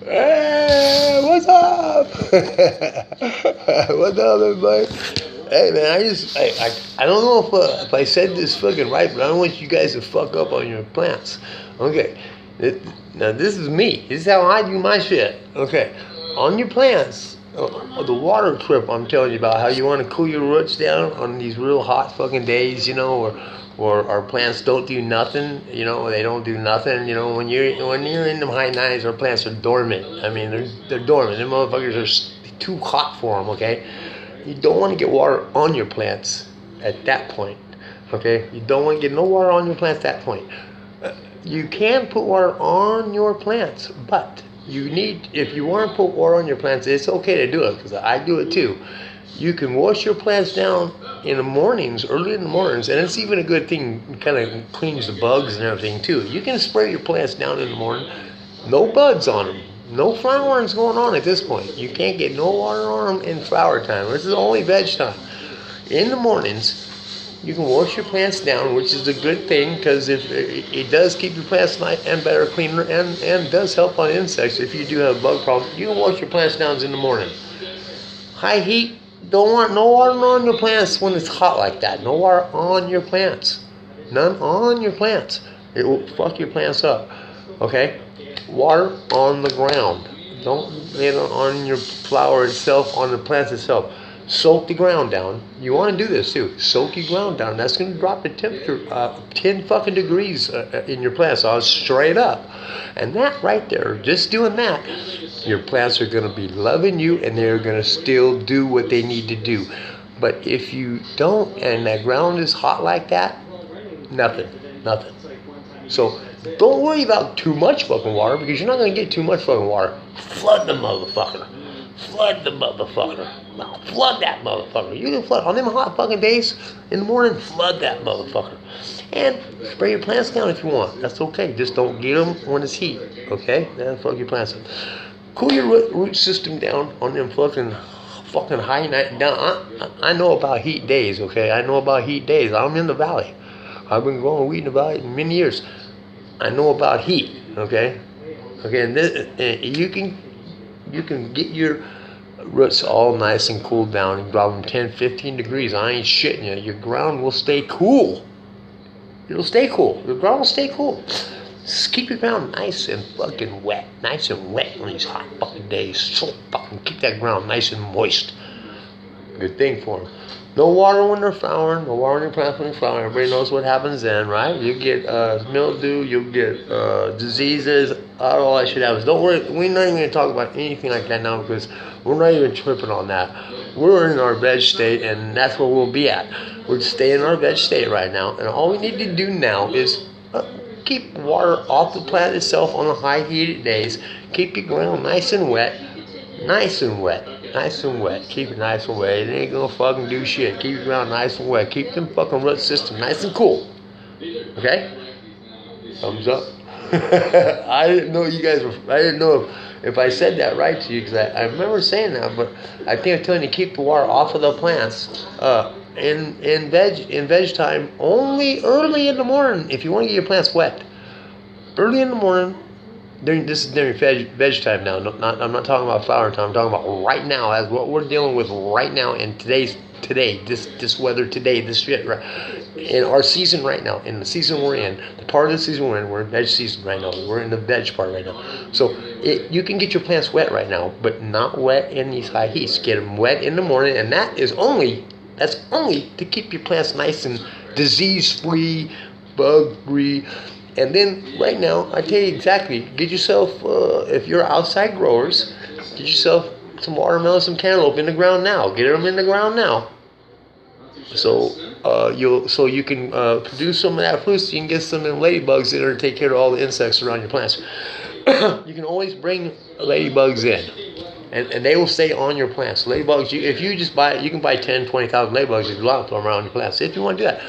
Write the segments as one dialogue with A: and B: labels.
A: Hey, what's up? What's up, everybody? Hey, man, I don't know if I said this fucking right, but I don't want you guys to fuck up on your plants. Okay, now this is me. This is how I do my shit. Okay, on your plants, the water trip I'm telling you about, how you want to cool your roots down on these real hot fucking days, you know, or our plants don't do nothing, you know, they don't do nothing, you know, when you're in the high 90s, our plants are dormant. I mean, they're dormant. Them motherfuckers are too hot for them, okay? You don't want to get water on your plants at that point, okay? You don't want to get no water on your plants at that point. You can put water on your plants, but you need, if you want to put water on your plants, it's okay to do it, because I do it too. You can wash your plants down in the mornings, early in the mornings, and it's even a good thing, kind of cleans the bugs and everything too. You can spray your plants down in the morning, no bugs on them, no flowering's going on at this point. You can't get no water on them in flower time. This is only veg time. In the mornings, you can wash your plants down, which is a good thing, because if it does keep your plants nice and better, cleaner, and does help on insects. If you do have a bug problem, you can wash your plants down in the morning. High heat, don't want no water on your plants when it's hot like that. No water on your plants. None on your plants. It will fuck your plants up. Okay? Water on the ground. Don't get it on your flower itself, on the plants itself. Soak the ground down. You want to do this too. Soak your ground down. That's going to drop the temperature 10 fucking degrees in your plants. So straight up. And that right there, just doing that, your plants are going to be loving you, and they're going to still do what they need to do. But if you don't, and that ground is hot like that, nothing. So don't worry about too much fucking water, because you're not going to get too much fucking water. Flood the motherfucker. Now, flood that motherfucker. You can flood on them hot fucking days in the morning. Flood that motherfucker, and spray your plants down if you want. That's okay. Just don't get them when it's heat. Okay? Then fuck your plants up. Cool your root system down on them fucking high night down. I know about heat days. Okay? I know about heat days. I'm in the valley. I've been growing wheat in the valley for many years. I know about heat. Okay? And you can get your roots all nice and cooled down and drop them 10, 15 degrees. I ain't shitting you. Your ground will stay cool. It'll stay cool. Your ground will stay cool. Just keep your ground nice and fucking wet. Nice and wet on these hot fucking days. So fucking keep that ground nice and moist. Good thing for them. No water when they're flowering. No water when your plants when they're flowering. Everybody knows what happens then, right? You get mildew. You get diseases. All that shit happens. Don't worry. We're not even going to talk about anything like that now, because we're not even tripping on that. We're in our veg state, and that's where we'll be at. We're staying in our veg state right now, and all we need to do now is keep water off the plant itself on the high heated days. Keep your ground nice and wet. Keep it nice and wet. It ain't gonna fucking do shit. Keep your ground nice and wet. Keep them fucking root system nice and cool. Okay? Thumbs up. I didn't know if I said that right to you, because I remember saying that, but I think I'm telling you to keep the water off of the plants in veg time only early in the morning if you want to get your plants wet. Early in the morning. This is during veg time now. I'm not talking about flower time. I'm talking about right now, as what we're dealing with right now in this weather today, this shit, right, in our season right now, in the season we're in, the part of the season we're in veg season right now. We're in the veg part right now. So you can get your plants wet right now, but not wet in these high heats. Get them wet in the morning, and that's only to keep your plants nice and disease-free, bug-free. And then right now, I tell you exactly, get yourself, if you're outside growers, get yourself some watermelon, some cantaloupe in the ground now. Get them in the ground now. So you can produce some of that fruit, so you can get some of them ladybugs in there to take care of all the insects around your plants. You can always bring ladybugs in, and they will stay on your plants. Ladybugs, if you just buy, you can buy 10, 20,000 ladybugs if you want to throw them around your plants. If you want to do that.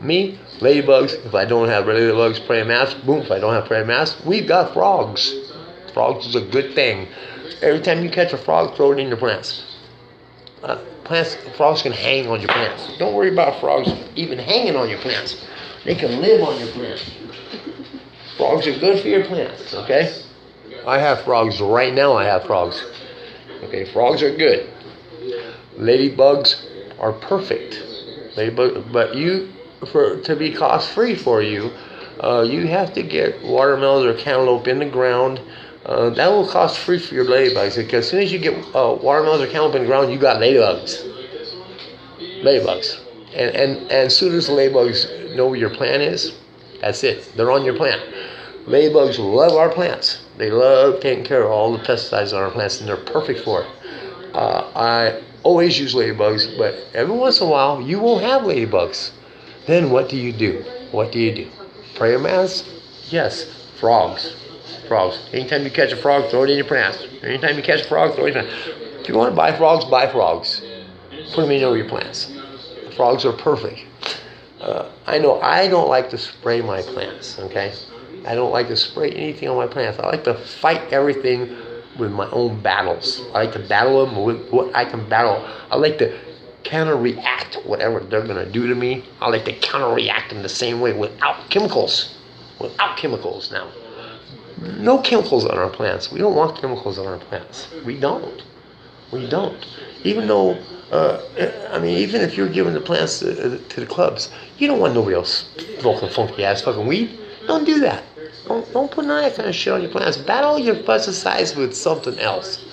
A: Me, ladybugs, if I don't have ladybugs, praying mass, boom, if I don't have praying mass, we've got frogs. Frogs is a good thing. Every time you catch a frog, throw it in your plants. Frogs can hang on your plants. Don't worry about frogs even hanging on your plants. They can live on your plants. Frogs are good for your plants, okay? I have frogs right now. I have frogs. Okay, frogs are good. Ladybugs are perfect. But to be cost free for you, you have to get watermelons or cantaloupe in the ground. That will cost free for your ladybugs, because as soon as you get watermelons or cantaloupe in the ground, you got ladybugs. Ladybugs. And as soon as the ladybugs know where your plant is, that's it. They're on your plant. Ladybugs love our plants. They love taking care of all the pesticides on our plants, and they're perfect for it. I always use ladybugs, but every once in a while, you won't have ladybugs. Then what do you do? What do you do? Prayer mats? Yes. Frogs. Frogs. Anytime you catch a frog, throw it in your plants. Anytime you catch a frog, throw it in your plants. If you want to buy frogs, buy frogs. Put them in your plants. Frogs are perfect. I know I don't like to spray my plants, okay? I don't like to spray anything on my plants. I like to fight everything with my own battles. I like to battle them with what I can battle. I like to counter-react whatever they're going to do to me. I like to counter-react them the same way without chemicals. Without chemicals now. No chemicals on our plants. We don't want chemicals on our plants. We don't. We don't. Even though, even if you're giving the plants to the clubs, you don't want nobody else smoking funky ass fucking weed. Don't do that. Don't put none of that kind of shit on your plants. Battle your pesticides with something else.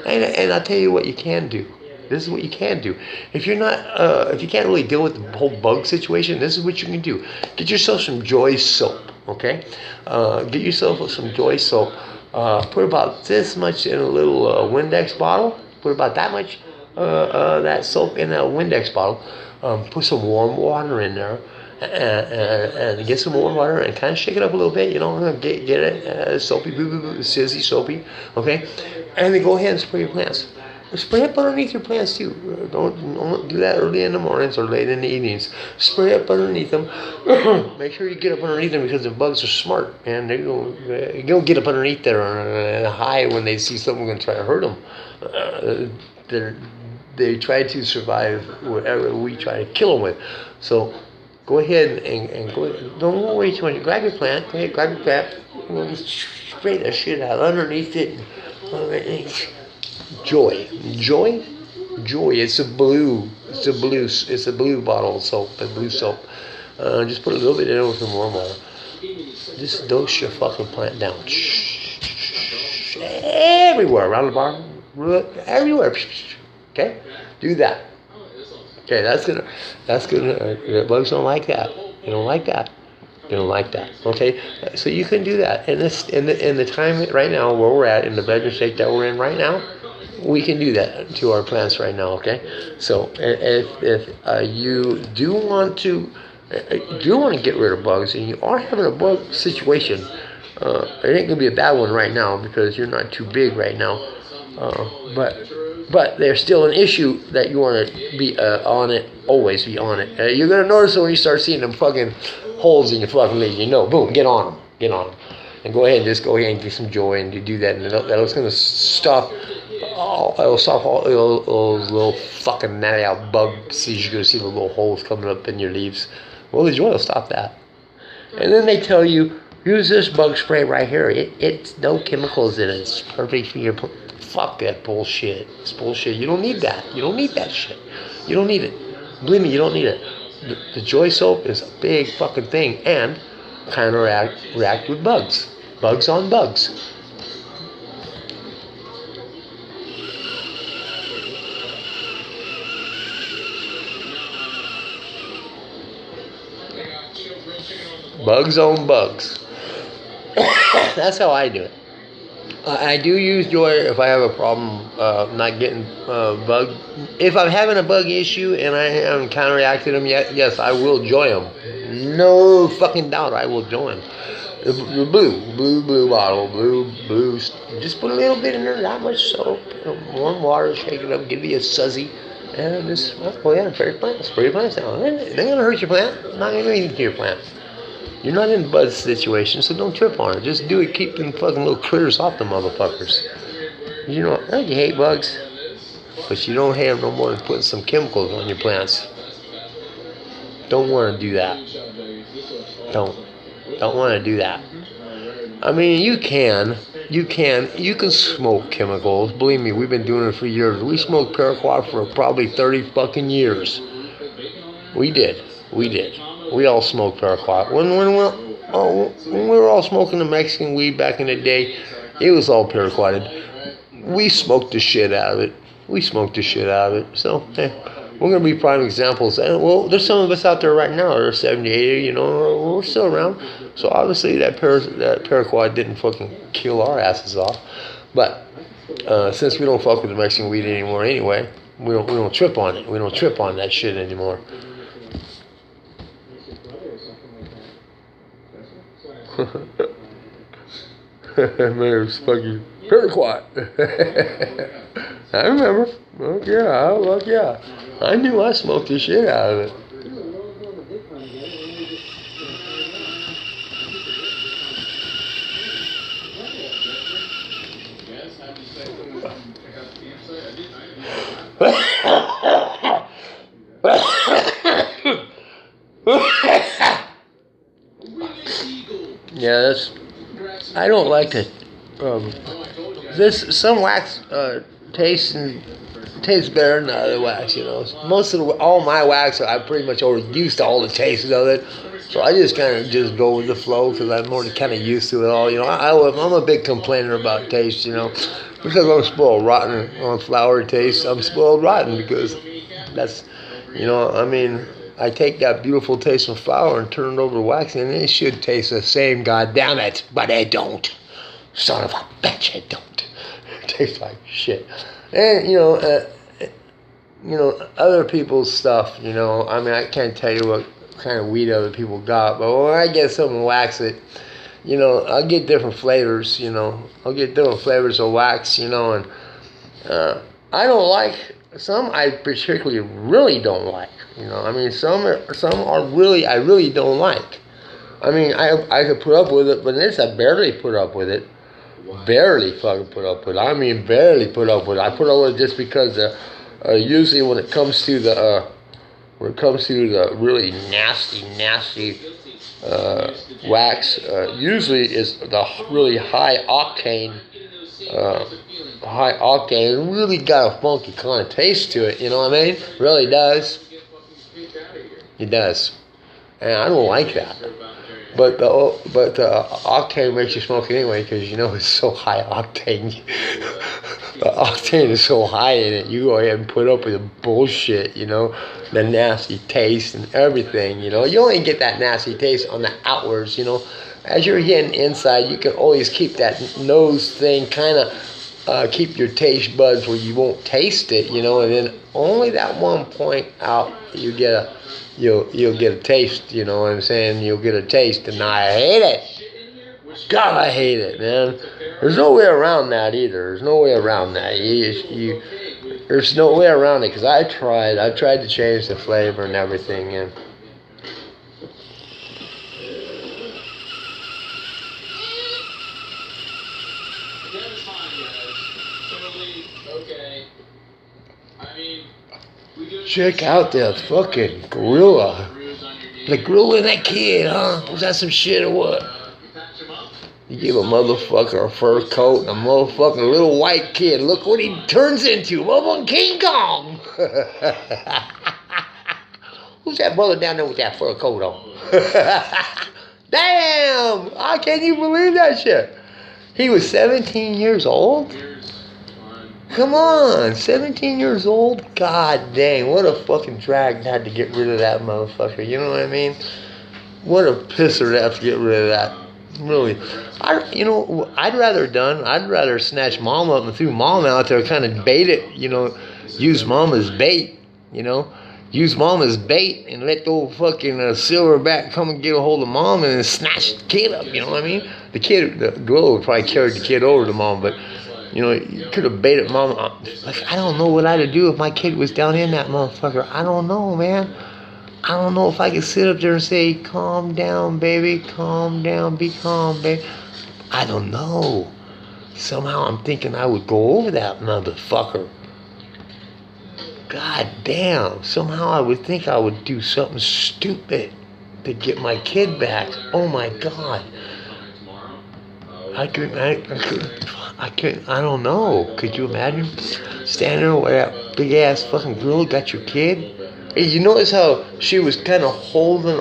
A: And I'll tell you what you can do. This is what you can do. If you're not, if you can't really deal with the whole bug situation, this is what you can do. Get yourself some Joy soap, okay? Get yourself some Joy soap. Put about this much in a little Windex bottle. Put about that much that soap in a Windex bottle. Put some warm water in there. And get some warm water and kind of shake it up a little bit, get it soapy, sizzy, soapy, okay? And then go ahead and spray your plants. Spray up underneath your plants too. Don't do that early in the mornings or late in the evenings. Spray up underneath them. Make sure you get up underneath them, because the bugs are smart, man. They're gonna get up underneath there and hide when they see something going to try to hurt them. They try to survive whatever we try to kill them with. So go ahead and go. Don't worry too much. Grab your plant. Go ahead, grab your plant. Spray that shit out underneath it. Joy. It's a blue bottle of soap, a blue soap. Just put a little bit in it with some warm water. Just dose your fucking plant down. Everywhere, around the bar, everywhere. Okay, do that. Okay, that's gonna. Bugs don't like that. They don't like that. They don't like that. Okay, so you can do that. And in the time right now where we're at, in the bedroom state that we're in right now, we can do that to our plants right now. Okay, so if you do want to get rid of bugs, and you are having a bug situation, it ain't gonna be a bad one right now because you're not too big right now. But there's still an issue that you want to be on it. Always be on it. You're gonna notice it when you start seeing them fucking holes in your fucking leaves. Boom, get on them, and go ahead and get some Joy and you do that, and that's gonna stop. It'll stop all those little fucking natty out bugs. You're gonna see the little holes coming up in your leaves. Well, the Joy will stop that. And then they tell you, use this bug spray right here. It's no chemicals in it. It's perfect for your. Fuck that bullshit. It's bullshit. You don't need that. You don't need that shit. You don't need it. Believe me, you don't need it. The Joy soap is a big fucking thing, and kind of react with bugs. Bugs on bugs. Bugs on bugs. That's how I do it. I do use Joy if I have a problem not getting bug. If I'm having a bug issue and I haven't counteracted them yet, yes, I will Joy them. No fucking doubt, I will Joy them. The blue bottle, blue. Just put a little bit in there, not much soap, warm water, shake it up, give you a sudsy, and just spray your plants down. They're not gonna hurt your plant. Not gonna do anything to your plant. You're not in bug situation, so don't trip on it. Just do it, keep them fucking little critters off the motherfuckers. You hate bugs, but you don't hate them no more than putting some chemicals on your plants. Don't want to do that. Don't want to do that. I mean, you can smoke chemicals. Believe me, we've been doing it for years. We smoked paraquat for probably 30 fucking years. We did. We all smoked paraquat. When we were all smoking the Mexican weed back in the day, it was all paraquatted. We smoked the shit out of it. So, hey, we're going to be prime examples. And, well, there's some of us out there right now that are 70, 80, you know, we're still around. So, obviously, that paraquat didn't fucking kill our asses off. But, since we don't fuck with the Mexican weed anymore anyway, we don't trip on it. We don't trip on that shit anymore. Man, it was fucking paraquat. I remember. Fuck yeah. I knew I smoked the shit out of it. Yeah, I don't like to. Some wax tastes better than other wax. You know, all my wax, I pretty much already used to all the tastes of it. So I just kind of just go with the flow because I'm already kind of used to it all. You know, I'm a big complainer about taste. You know, because I'm spoiled rotten on flower taste. I'm spoiled rotten because that's, you know, I mean. I take that beautiful taste of flour and turn it over to wax, and it should taste the same, goddamn it, but it don't. Son of a bitch, it don't. It tastes like shit. And other people's stuff. You know, I mean, I can't tell you what kind of weed other people got, but when I get something wax it, you know, I'll get different flavors. You know, I'll get different flavors of wax. You know, and I don't like. Some I particularly really don't like. You know, I mean, some are really I really don't like. I mean, I could put up with it, but this I barely put up with it. Barely fucking put up with it. I mean, barely put up with it. I put up with it just because usually when it comes to the really nasty wax, usually is the really high octane. Really got a funky kind of taste to it, you know what I mean? Really does. It does. And I don't like that. But the octane makes you smoke it anyway because, you know, it's so high octane. The octane is so high in it, you go ahead and put up with the bullshit, you know, the nasty taste and everything, you know. You only get that nasty taste on the outwards, you know. As you're getting inside, you can always keep that nose thing kind of keep your taste buds where you won't taste it, you know, and then only that one point out you'll get a taste, you know what I'm saying? You'll get a taste, and I hate it. God, I hate it, man. There's no way around that either. There's no way around that. There's no way around it because I tried to change the flavor and everything, and check out that fucking gorilla. The gorilla and that kid, huh? Was that some shit or what? You give a motherfucker a fur coat and a motherfucking little white kid. Look what he turns into. Motherfucking King Kong. Who's that brother down there with that fur coat on? Damn! I can't even believe that shit. He was 17 years old? Come on, 17 years old? God dang, what a fucking drag had to get rid of that motherfucker, you know what I mean? What a pisser to have to get rid of that. Really. I'd rather snatch mom up and threw mom out there, kind of bait it, you know, use mom as bait, you know? Use mom as bait and let the old fucking silverback come and get a hold of mom and then snatch the kid up, you know what I mean? The gorilla would probably carry the kid over to mom, but you know, you could have baited mom. Like, I don't know what I'd do if my kid was down in that motherfucker. I don't know, man. I don't know if I could sit up there and say, calm down, baby. Calm down. Be calm, baby. I don't know. Somehow I'm thinking I would go over that motherfucker. God damn. Somehow I would think I would do something stupid to get my kid back. Oh, my God. I don't know. Could you imagine standing there with that big ass fucking girl got your kid? Hey, you notice how she was kind of holding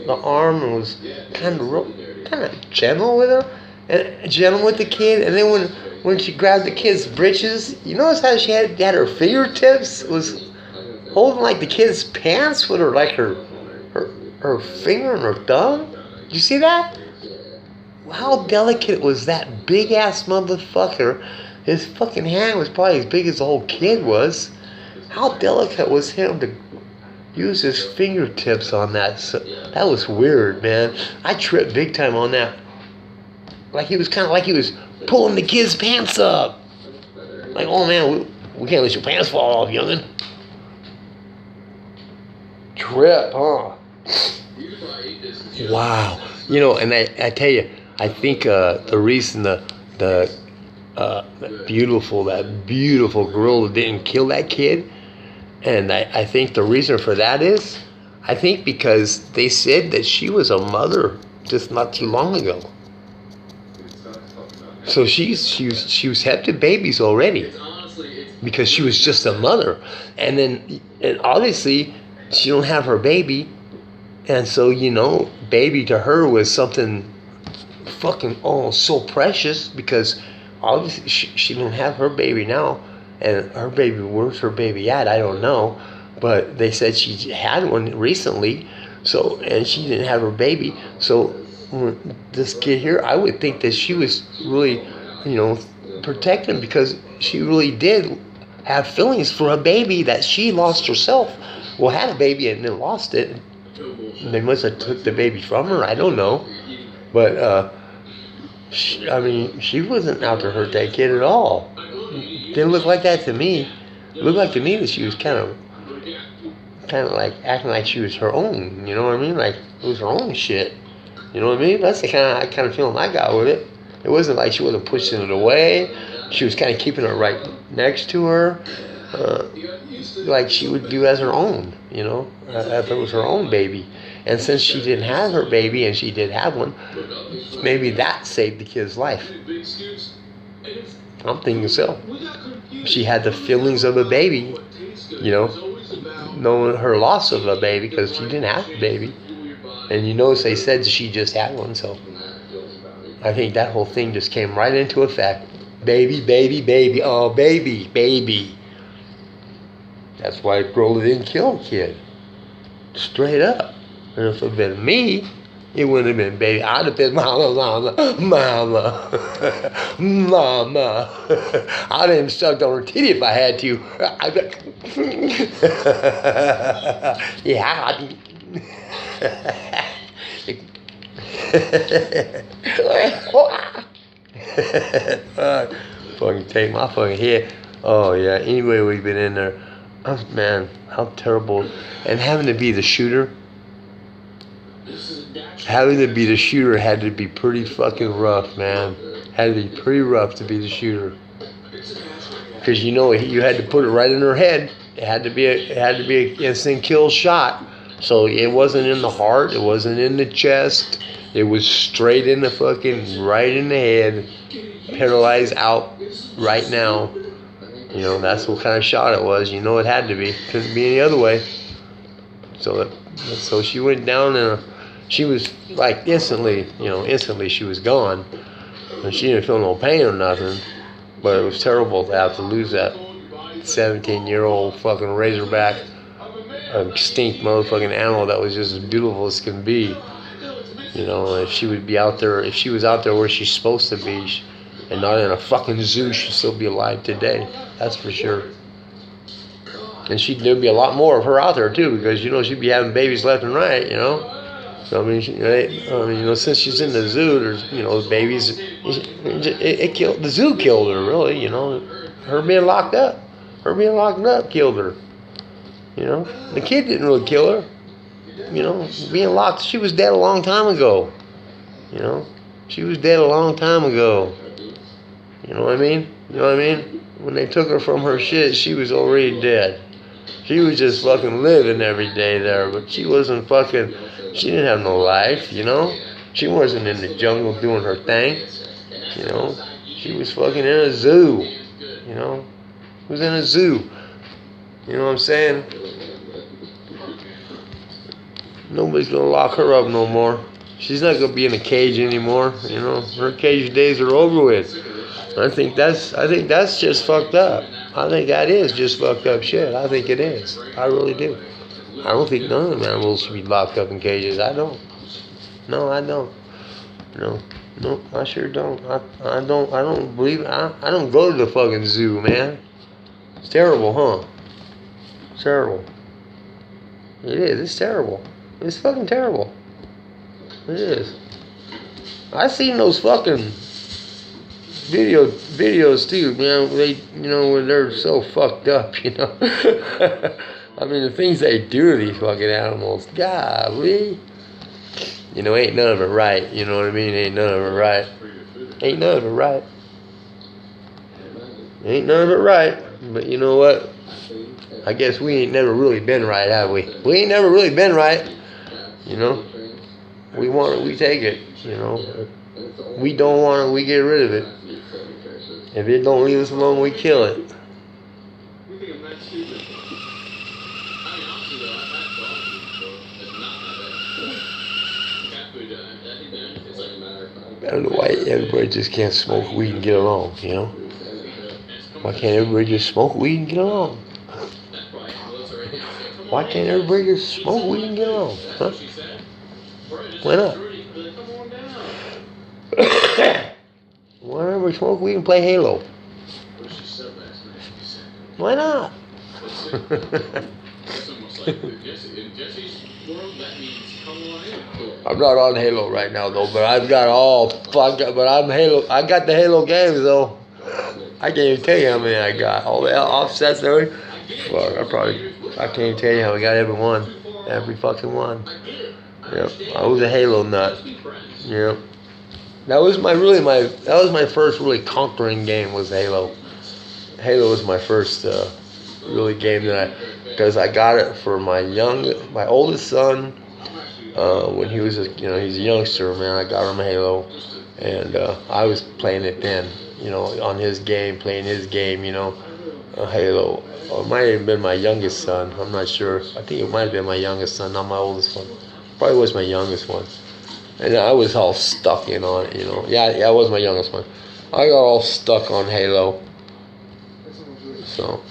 A: the arm and was kind of gentle with her, and gentle with the kid. And then when she grabbed the kid's britches, you notice how she had her fingertips was holding like the kid's pants with her finger and her thumb. Did you see that? How delicate was that big ass motherfucker? His fucking hand was probably as big as the whole kid was. How delicate was him to use his fingertips on that? So, that was weird, man. I tripped big time on that. Like he was kind of like he was pulling the kid's pants up. Like, oh man, we can't let your pants fall off, youngin'. Trip, huh? Wow. You know, and I tell you, I think the reason that beautiful girl didn't kill that kid, and I think the reason for that is, I think because they said that she was a mother just not too long ago. So she was having babies already because she was just a mother, and obviously she don't have her baby, and so baby to her was something fucking so precious because obviously she don't have her baby now, and her baby, where's her baby at? I don't know, but they said she had one recently, so, and she didn't have her baby. So this kid here, I would think that she was really protecting, because she really did have feelings for a baby that she lost herself. Well, had a baby and then lost it. They must have took the baby from her. I don't know, but she wasn't out to hurt that kid at all. Didn't look like that to me. It looked like to me that she was kind of like acting like she was her own. You know what I mean? Like it was her own shit. You know what I mean? That's the kind of feeling I got with it. It wasn't like she wasn't pushing it away. She was kind of keeping it right next to her, like she would do as her own. If it was her own baby. And since she didn't have her baby, and she did have one, maybe that saved the kid's life. I'm thinking so. She had the feelings of a baby, knowing her loss of a baby, because she didn't have a baby. And they said she just had one, so I think that whole thing just came right into effect. Baby, baby, baby, oh baby, baby. That's why girl didn't kill the kid. Straight up. And if it had been me, it wouldn't have been baby. I'd have been mama, mama, mama, mama. I'd have sucked on her titty if I had to. Yeah. Fucking take my fucking head. Oh yeah. Anyway, we've been in there. Oh, man, how terrible. And having to be the shooter. Having to be the shooter had to be pretty fucking rough, man. Had to be pretty rough to be the shooter. Because you had to put it right in her head. It had to be an instant kill shot. So it wasn't in the heart. It wasn't in the chest. It was straight in the fucking right in the head. Paralyzed out right now. That's what kind of shot it was. It had to be. Couldn't be any other way. So she went down and she was like instantly she was gone. And she didn't feel no pain or nothing. But it was terrible to have to lose that 17-year-old fucking razorback, extinct motherfucking animal that was just as beautiful as can be. If she would be out there, if she was out there where she's supposed to be, and not in a fucking zoo, she'd still be alive today. That's for sure. And there'd be a lot more of her out there too, because she'd be having babies left and right. So since she's in the zoo, there's babies. The zoo killed her, really. Her being locked up killed her. The kid didn't really kill her. Being locked, she was dead a long time ago. She was dead a long time ago. You know what I mean? When they took her from her shit, she was already dead. She was just fucking living every day there, but she wasn't fucking, she didn't have no life, She wasn't in the jungle doing her thing. You know, she was fucking in a zoo. You know, was in a zoo. You know what I'm saying? Nobody's gonna lock her up no more. She's not gonna be in a cage anymore. You know, her cage days are over with. I think that's just fucked up. I think that is just fucked up shit. I think it is. I really do. I don't think none of the animals should be locked up in cages. I don't. No, I don't. No, I sure don't. I don't believe. I don't go to the fucking zoo, man. It's terrible, huh? It's terrible. It is. It's terrible. It's fucking terrible. It is. I seen those fucking videos too, man. They, when they're so fucked up, I mean, the things they do to these fucking animals, golly. Ain't none of it right. You know what I mean? Ain't none of it right. Ain't none of it right. Ain't none of it right. But you know what? I guess we ain't never really been right, have we? We ain't never really been right. We want it, we take it. We don't want it, we get rid of it. If it don't leave us alone, we kill it. I don't know why everybody just can't smoke weed and get along, Why can't everybody just smoke weed and get along? Why can't everybody just smoke weed and get along? Huh? Why not? Why don't everybody smoke weed and play Halo? Why not? I'm not on Halo right now though, but I've got I got the Halo games though. I can't even tell you how many I got. All the offsets there. Fuck, I can't even tell you how I got every one. Every fucking one. Yep. I was a Halo nut. Yep. That was my first really conquering game was Halo. Halo was my first really game because I got it for my oldest son when he was he's a youngster, man. I got him a Halo, and I was playing it then, on his game, playing his game, Halo. Or it might have been my youngest son. I'm not sure. I think it might have been my youngest son, not my oldest one. Probably was my youngest one. And I was all stuck in on it, Yeah, it was my youngest one. I got all stuck on Halo. So.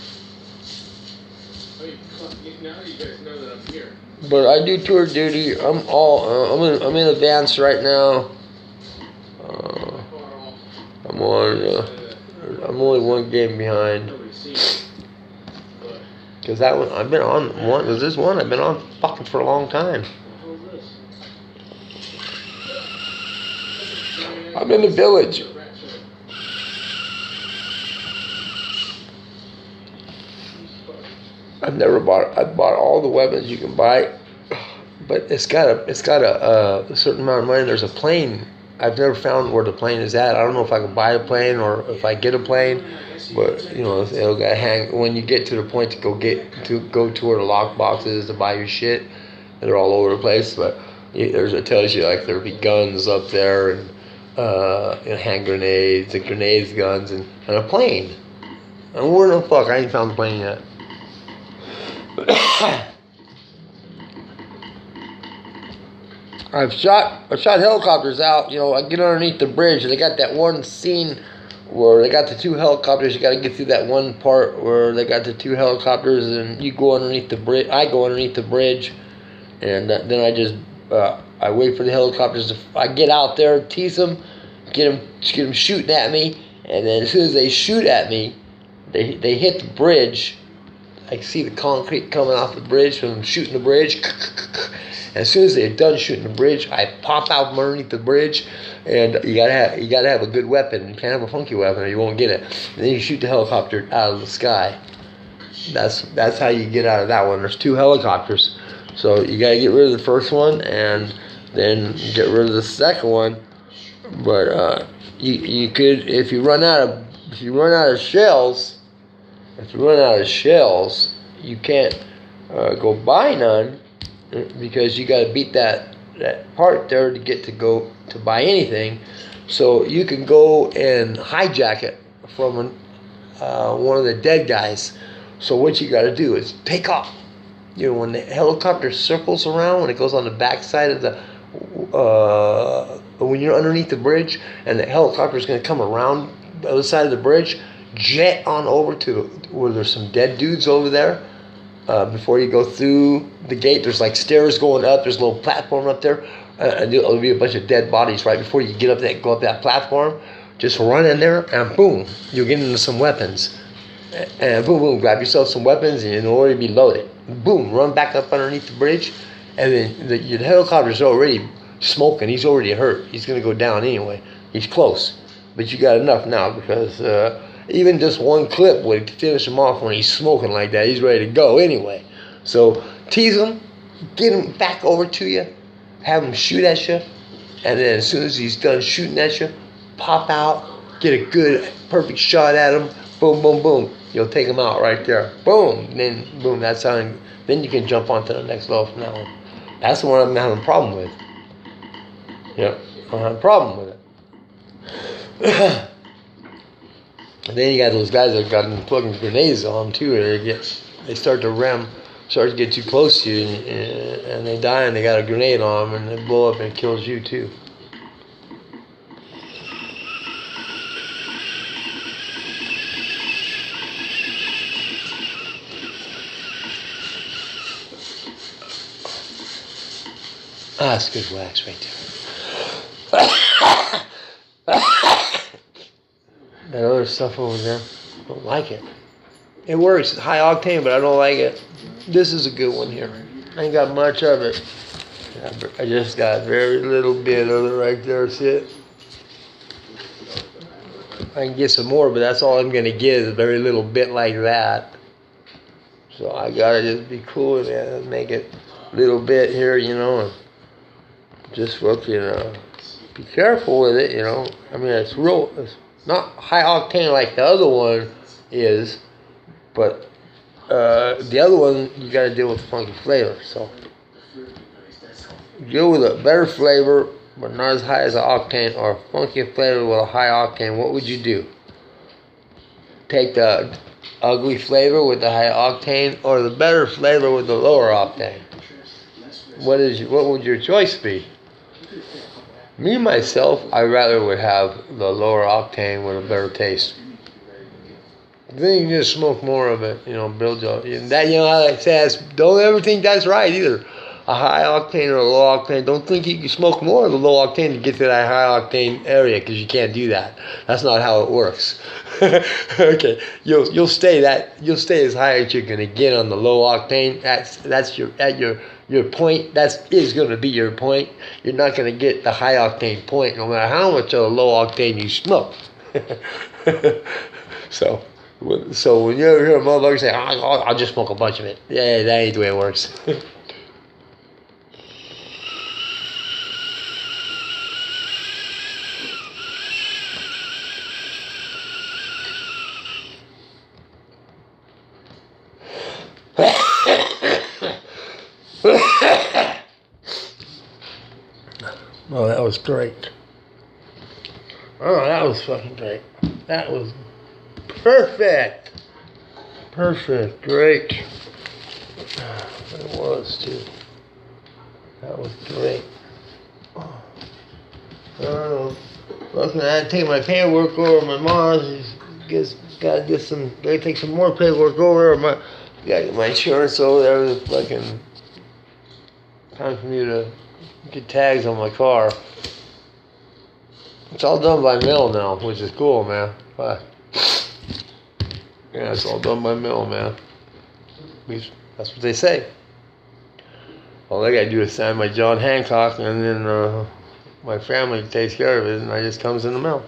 A: But I do tour duty. I'm in advance right now. I'm only one game behind. Because that one, I've been on one. There's this one I've been on fucking for a long time. I'm in the village. I bought all the weapons you can buy, but it's got a certain amount of money. There's a plane. I've never found where the plane is at. I don't know if I can buy a plane or if I get a plane, but it'll hang when you get to the point to go to where the lock box is to buy your shit. They're all over the place, but it tells you like there'll be guns up there and hand grenades and grenades, guns and a plane. And where the fuck? I ain't found the plane yet. I've shot helicopters out. I get underneath the bridge, and they got that one scene where they got the two helicopters. You got to get through that one part where they got the two helicopters, and you go underneath the bridge. I go underneath the bridge, and then I just I wait for the helicopters. I get out there, tease them, get them shooting at me, and then as soon as they shoot at me, they hit the bridge. I can see the concrete coming off the bridge from shooting the bridge. And as soon as they're done shooting the bridge, I pop out from underneath the bridge. And you gotta have a good weapon. You can't have a funky weapon or you won't get it. And then you shoot the helicopter out of the sky. That's how you get out of that one. There's two helicopters, so you gotta get rid of the first one and then get rid of the second one. But you could if you run out of shells. If you run out of shells, you can't go buy none because you got to beat that part there to get to go to buy anything. So you can go and hijack it from one of the dead guys. So what you got to do is take off. You know, when the helicopter circles around, when it goes on the backside of the, when you're underneath the bridge, and the helicopter is going to come around the other side of the bridge, jet on over to where there's some dead dudes over there. Before you go through the gate, there's like stairs going up. There's a little platform up there, and there'll be a bunch of dead bodies right before you go up that platform. Just run in there, and boom, you'll get into some weapons. And boom, boom, grab yourself some weapons, and you'll already be loaded. Boom, run back up underneath the bridge, and then your helicopter's already smoking. He's already hurt. He's going to go down anyway. He's close. But you got enough now, because even just one clip would finish him off when he's smoking like that. He's ready to go anyway. So tease him, get him back over to you, have him shoot at you, and then as soon as he's done shooting at you, pop out, get a good, perfect shot at him. Boom, boom, boom. You'll take him out right there. Boom. And then, boom, that's how. Then you can jump on to the next level from now on. That's the one I'm having a problem with. Yep, I have a problem with it. And then you got those guys that got fucking grenades on them too. They start to get too close to you, and they die, and they got a grenade on them, and they blow up and it kills you too. That's good wax right there. That other stuff over there, I don't like it. It works, it's high octane, but I don't like it. This is a good one here. I ain't got much of it. I just got very little bit of it right there, see it? I can get some more, but that's all I'm gonna get is a very little bit like that. So I gotta just be cool and make it a little bit here, you know, and just fucking be careful with it, you know. I mean, it's not high octane like the other one is, but the other one you got to deal with funky flavor. So deal with a better flavor, but not as high as an octane, or a funky flavor with a high octane. What would you do? Take the ugly flavor with the high octane, or the better flavor with the lower octane? What would your choice be? Me, myself, I rather would have the lower octane with a better taste. Then you just smoke more of it, you know, build up. That, you know, how it says, don't ever think that's right either. A high octane or a low octane. Don't think you can smoke more of the low octane to get to that high octane area, because you can't do that. That's not how it works. Okay, you'll stay as high as you're gonna get on the low octane. That's your point. That is going to be your point. You're not going to get the high octane point no matter how much of a low octane you smoke. So when you ever hear a motherfucker say, I'll just smoke a bunch of it. Yeah, that ain't the way it works. Oh, that was great. Oh, that was fucking great. That was perfect. Perfect. Great. It was, too. That was great. I don't know. Fucking, I had to take my paperwork over my mom's. Gotta take some more paperwork over. Gotta get my insurance over there. Fucking time for me to get tags on my car. It's all done by mail now, which is cool, man. But yeah, it's all done by mail, man. At least that's what they say. All I gotta do is sign my John Hancock, and then my family takes care of it, and it just comes in the mail.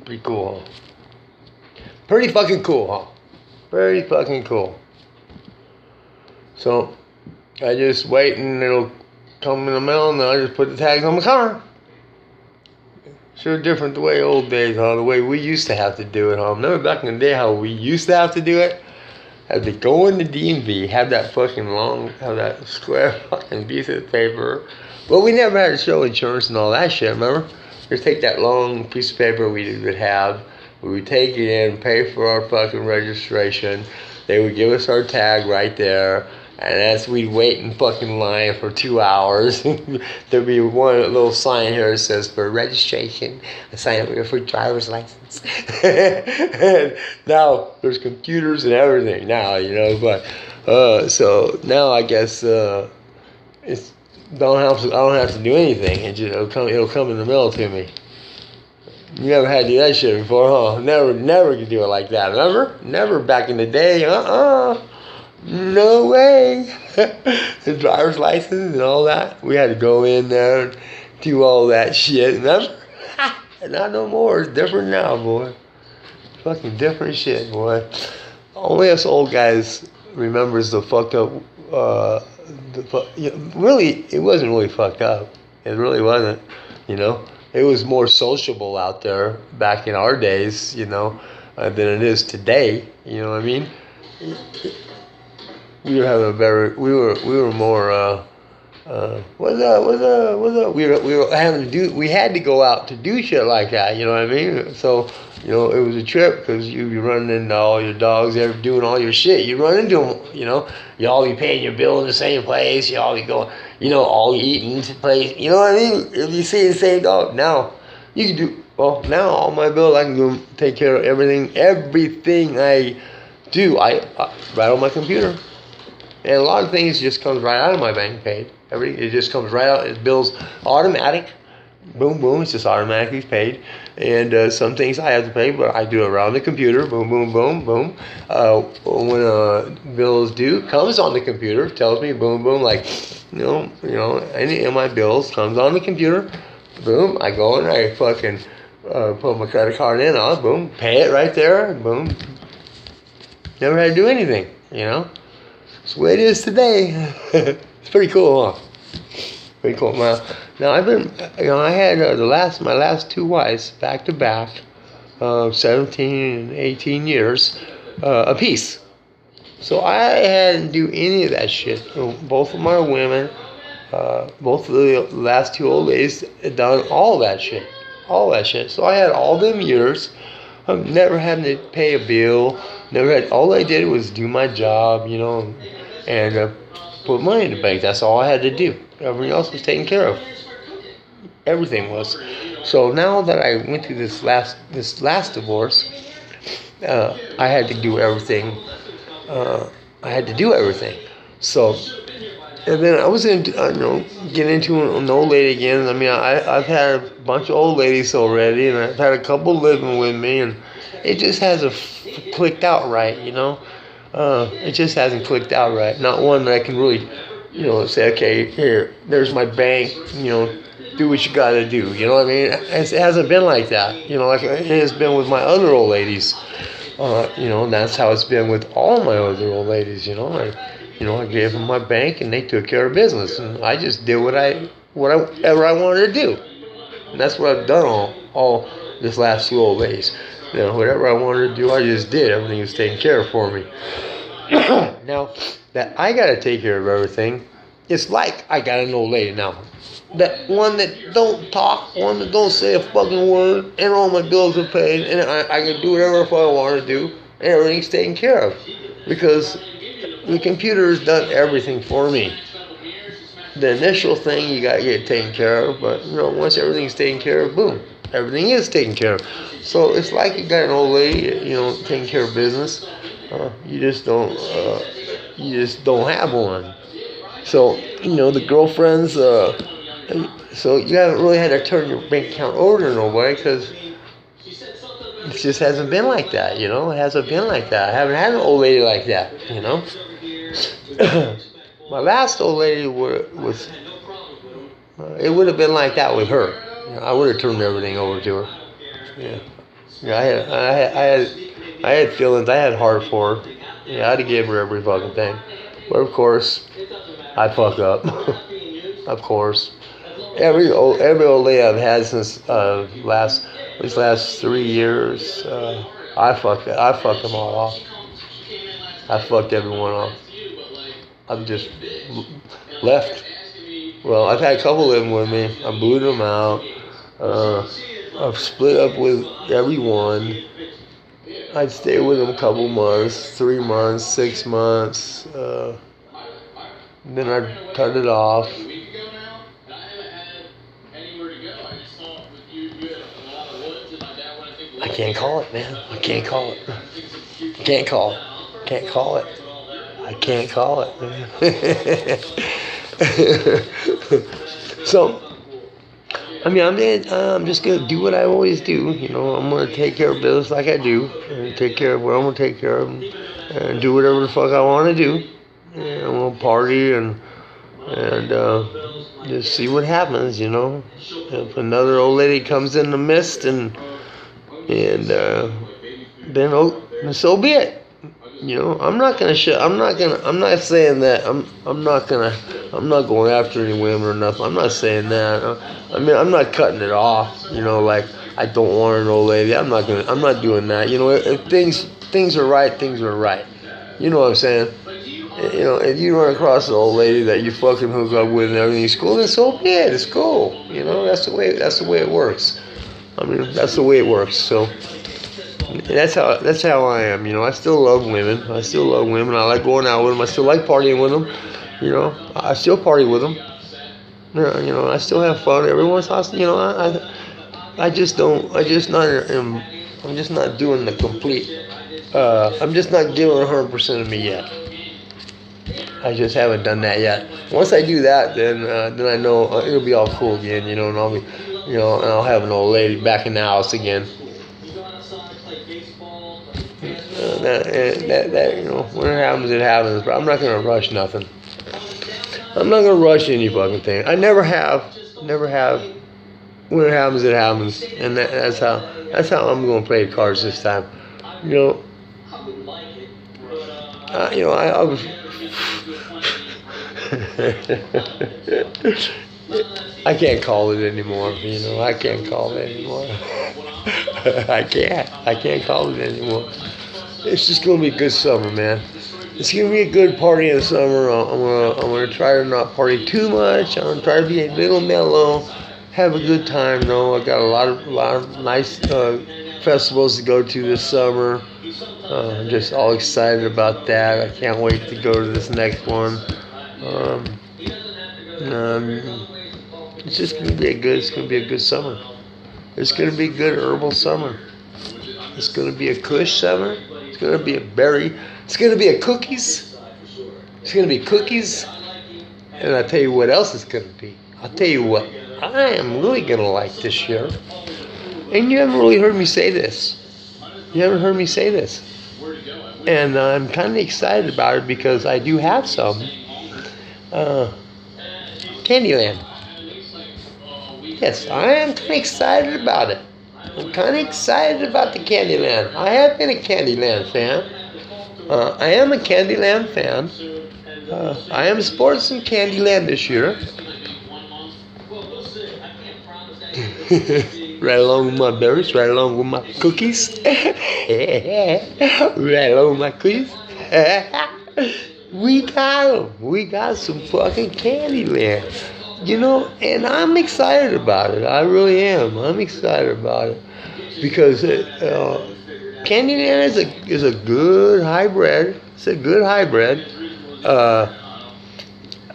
A: Pretty cool, huh? Pretty fucking cool, huh? Very fucking cool. So I just wait, and it'll come in the mail, and then I just put the tags on my car. Sure different the way old days, huh? The way we used to have to do it, huh? Remember back in the day how we used to have to do it? had to go in the DMV, have that square fucking piece of paper. Well, we never had to show insurance and all that shit, remember? Just take that long piece of paper we would have. We would take it in, pay for our fucking registration. They would give us our tag right there. And as we'd wait in fucking line for 2 hours, there'd be one little sign here that says for registration, a sign here for driver's license. And now there's computers and everything now, but so now I guess I don't have to do anything. It'll come in the mail to me. You never had to do that shit before, huh? Never could do it like that. Remember? Never back in the day. No way. The driver's license and all that. We had to go in there and do all that shit. Remember? Not no more. It's different now, boy. Fucking different shit, boy. Only us old guys remembers the fucked up. Really, it wasn't really fucked up. It really wasn't. It was more sociable out there back in our days. Than it is today. You know what I mean? We were having we were more we had to go out to do shit like that, you know what I mean? So, it was a trip because you'd be running into all your dogs, they're doing all your shit. You run into them, you all be paying your bill in the same place, you all be going, all eating in the place, you know what I mean? If you see the same dog, now you can do, now all my bills, I can go take care of everything I do, I right on my computer. And a lot of things just comes right out of my bank paid. It just comes right out. It bills automatic. Boom, boom. It's just automatically paid. And some things I have to pay, but I do it around the computer. Boom, boom, boom, boom. When a bill is due, comes on the computer. Tells me, boom, boom. Like, any of my bills comes on the computer. Boom. I go and I fucking put my credit card in. Boom. Pay it right there. Boom. Never had to do anything, It's the way it is today. It's pretty cool, huh? Pretty cool. Now I've been, I had my last two wives back to back, 17 and 18 years apiece. So I hadn't do any of that shit. Both of my women, both of the last two old ladies had done all that shit. So I had all them years of never having to pay a bill. All I did was do my job, and put money in the bank. That's all I had to do. Everything else was taken care of. Everything was. So now that I went through this last divorce, I had to do everything. So, and then I was going to get into an old lady again. I mean, I've had a bunch of old ladies already, and I've had a couple living with me, and it just hasn't clicked out right, It just hasn't clicked out right. Not one that I can really, say, okay, here, there's my bank, do what you gotta do. You know what I mean? It hasn't been like that. Like it has been with my other old ladies. And that's how it's been with all my other old ladies. I gave them my bank and they took care of business, and I just did whatever I wanted to do, and that's what I've done all this last few old ladies. Whatever I wanted to do, I just did. Everything was taken care of for me. Now that I gotta take care of everything, it's like I got an old lady now. That one that don't talk, one that don't say a fucking word, and all my bills are paid, and I can do whatever if I want to do, and everything's taken care of. Because the computer has done everything for me. The initial thing you gotta get taken care of, but once everything's taken care of, boom, everything is taken care of. So it's like you got an old lady, taking care of business. You just don't have one. So the girlfriends. So you haven't really had to turn your bank account over to nobody because it just hasn't been like that. It hasn't been like that. I haven't had an old lady like that. My last old lady was. It would have been like that with her. I would have turned everything over to her. Yeah, I had feelings. I had heart for her. Yeah, I had to give her every fucking thing. But of course, I fuck up. Of course, every old lady I've had since these last 3 years, I fucked them all off. I fucked everyone off. I've just left. Well, I've had a couple living with me. I booted them out. I've split up with everyone. I'd stay with them a couple months, 3 months, 6 months. Then I'd cut it off. I can't call it, man. I can't call it. Can't call it. Can't call it. I can't call it, man. So, I mean, I'm just gonna do what I always do. You know, I'm gonna take care of business like I do, and take care of what I'm gonna take care of, and do whatever the fuck I want to do. And I'm gonna party and just see what happens. You know, if another old lady comes in the midst and then so be it. You know, I'm not saying that I'm not going after any women or nothing. I'm not saying that. I mean, I'm not cutting it off. You know, like I don't want an old lady. I'm not doing that. You know, if things are right, things are right. You know what I'm saying? You know, if you run across an old lady that you fucking hook up with and everything's cool, then so be it. It's cool. You know, that's the way it works. I mean, that's the way it works. So. That's how I am, you know. I still love women. I like going out with them. I still like partying with them. You know, I still party with them. Yeah, you know, I still have fun every once in a while. You know, I'm just not doing the complete. I'm just not giving 100% of me yet. I just haven't done that yet. Once I do that, then I know it'll be all cool again. You know, and I'll have an old lady back in the house again. That you know, when it happens, it happens. But I'm not gonna rush nothing. I'm not gonna rush any fucking thing. I never have. When it happens, it happens, and that's how I'm gonna play the cards this time. You know. I was. I can't call it anymore. You know, I can't call it anymore. I can't call it anymore. It's just gonna be a good summer, man. It's gonna be a good party in the summer. I'm gonna try to not party too much. I'm gonna try to be a little mellow, have a good time. Though I got a lot of nice festivals to go to this summer. I'm just all excited about that. I can't wait to go to this next one. It's just gonna be a good summer. It's gonna be a good herbal summer. It's gonna be a kush summer. It's gonna be a berry. It's gonna be a cookies. It's gonna be cookies. And I'll tell you what else it's gonna be. I'll tell you what I am really gonna like this year. And you haven't really heard me say this. And I'm kind of excited about it because I do have some. Candyland. Yes, I am kind of excited about it. I'm kind of excited about the Candyland. I have been a Candyland fan. I am a Candyland fan. I am sporting some Candyland this year. Right along with my berries, right along with my cookies. Right along with my cookies. We got them. We got some fucking Candyland. You know, and I'm excited about it. I really am. I'm excited about it because Candyland is a good hybrid. It's a good hybrid.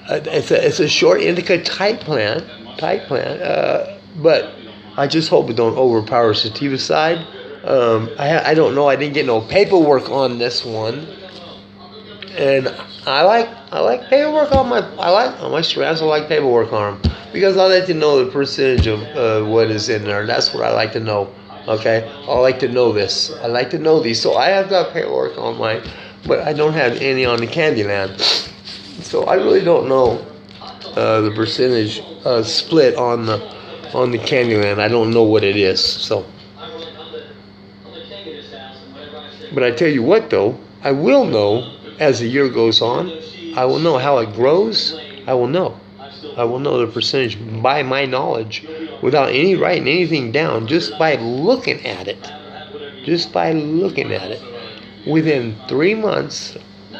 A: It's a short indica type plant. But I just hope it don't overpower sativa side. I don't know. I didn't get no paperwork on this one. And I like paperwork on my strands. I like paperwork on them because I like to know the percentage of what is in there. That's what I like to know. Okay, I like to know this. I like to know these. So I have got paperwork on mine, but I don't have any on the Candyland. So I really don't know the percentage split on the Candyland. I don't know what it is. So, but I tell you what, though, I will know. As the year goes on, I will know how it grows. I will know the percentage by my knowledge, without any writing anything down, just by looking at it. Within 3 months,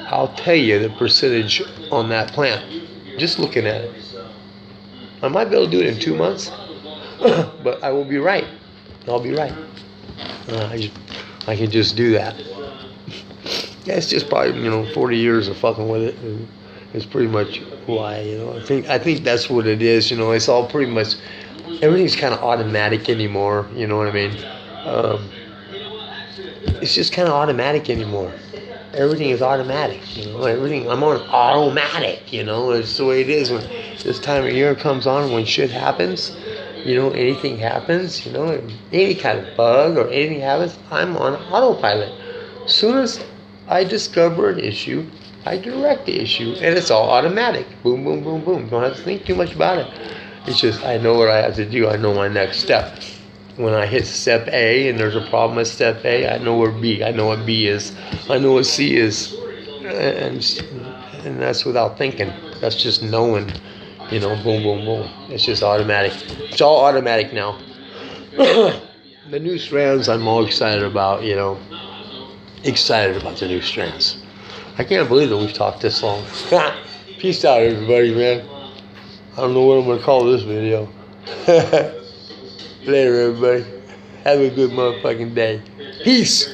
A: I'll tell you the percentage on that plant. Just looking at it. I might be able to do it in 2 months, but I will be right. I'll be right. I can just do that. Yeah, it's just probably 40 years of fucking with it. And it's pretty much why I think that's what it is. It's all pretty much everything's kind of automatic anymore. You know what I mean? It's just kind of automatic anymore. Everything is automatic. Everything. I'm on automatic. It's the way it is when this time of year comes on. When shit happens. Anything happens, any kind of bug or anything happens, I'm on autopilot. As soon as I discover an issue, I direct the issue, and it's all automatic. Boom, boom, boom, boom. Don't have to think too much about it. It's just, I know what I have to do. I know my next step. When I hit step A and there's a problem at step A, I know where B. I know what B is. I know what C is. And that's without thinking. That's just knowing. Boom, boom, boom. It's just automatic. It's all automatic now. The new strands I'm all excited about, Excited about the new strands. I can't believe that we've talked this long. Peace out, everybody, man. I don't know what I'm going to call this video. Later, everybody. Have a good motherfucking day. Peace.